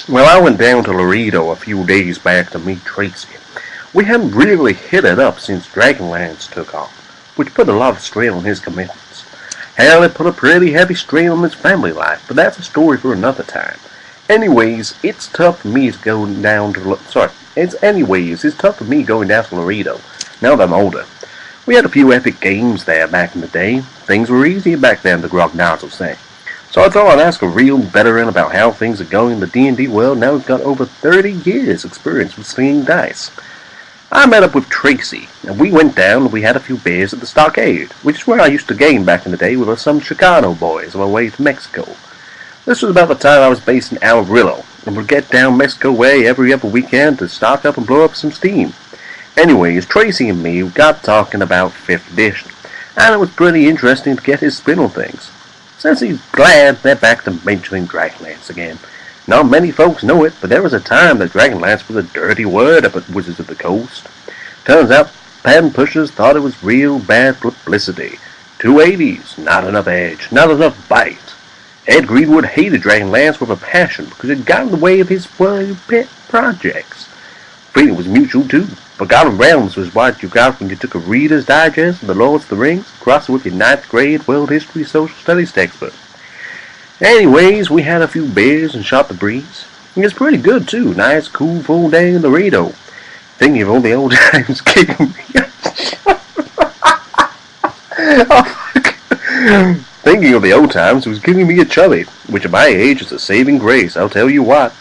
Well, I went down to Laredo a few days back to meet Tracy. We hadn't really hit it up since Dragonlance took off, which put a lot of strain on his commitments. Hell, it put a pretty heavy strain on his family life, but that's a story for another time. It's tough for me going down to Laredo now that I'm older. We had a few epic games there back in the day. Things were easy back then, the grognards will say. So I thought I'd ask a real veteran about how things are going in the D&D world now he's got over 30 years experience with slinging dice. I met up with Tracy, and we went down and we had a few beers at the Stockade, which is where I used to game back in the day with some Chicano boys on my way to Mexico. This was about the time I was based in Amarillo, and would get down Mexico way every other weekend to stock up and blow up some steam. Anyways, Tracy and me got talking about 5th edition, and it was pretty interesting to get his spin on things. Since he's glad they're back to mentioning Dragonlance again. Not many folks know it, but there was a time that Dragonlance was a dirty word up at Wizards of the Coast. Turns out, patent pushers thought it was real bad publicity. 280s, not enough edge, not enough bite. Ed Greenwood hated Dragonlance with a passion because it got in the way of his pet projects. Feeling was mutual too. Forgotten Realms was what you got when you took a Reader's Digest of the Lords of the Rings, crossed it with your 9th grade World History Social Studies textbook. Anyways, we had a few beers and shot the breeze. It was pretty good too. Nice, cool, full day in Laredo. Thinking of all the old times kicking me. Thinking of the old times was giving me a chubby, which at my age is a saving grace, I'll tell you what.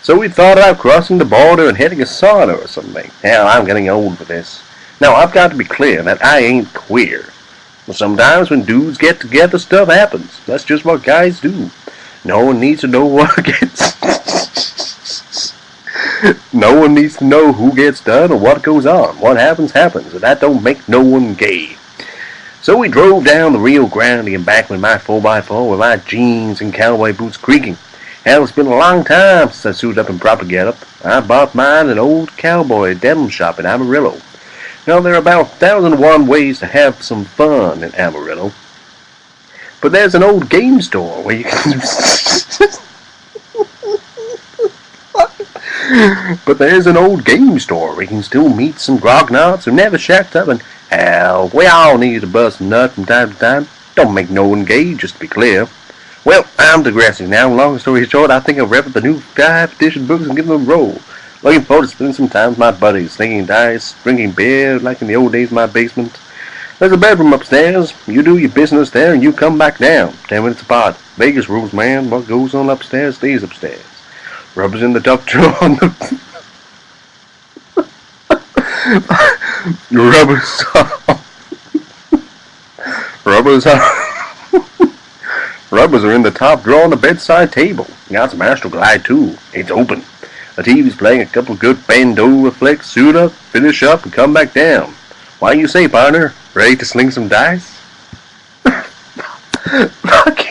So we thought about crossing the border and hitting a sauna or something. Hell, I'm getting old for this. Now, I've got to be clear that I ain't queer. But sometimes when dudes get together, stuff happens. That's just what guys do. No one needs to know what gets... No one needs to know who gets done or what goes on. What happens, happens, and that don't make no one gay. So we drove down the Rio Grande and back with my 4x4 with my jeans and cowboy boots creaking. Hell, it's been a long time since I suited up in proper getup. I bought mine at an old cowboy denim shop in Amarillo. Now, there are about 1,001 ways to have some fun in Amarillo. But there's an old game store where you can... But there's an old game store where you can still meet some grognards who never shacked up, and hell, we all need to bust a nut from time to time. Don't make no one gay, just to be clear. Well, I'm digressing now. Long story short, I think I'll wrap up the new 5th edition books and give them a roll. Looking forward to spending some time with my buddies, slinging dice, drinking beer like in the old days in my basement. There's a bedroom upstairs. You do your business there and you come back down. 10 minutes apart. Vegas rules, man. What goes on upstairs stays upstairs. Rubber's in the top drawer on the... Rubbers are in the top drawer on the bedside table. Got some Astral Glide too. It's open. The TV's playing a couple of good Bandora flicks. Suit up, finish up, and come back down. Why do you say, partner? Ready to sling some dice? Fuck it.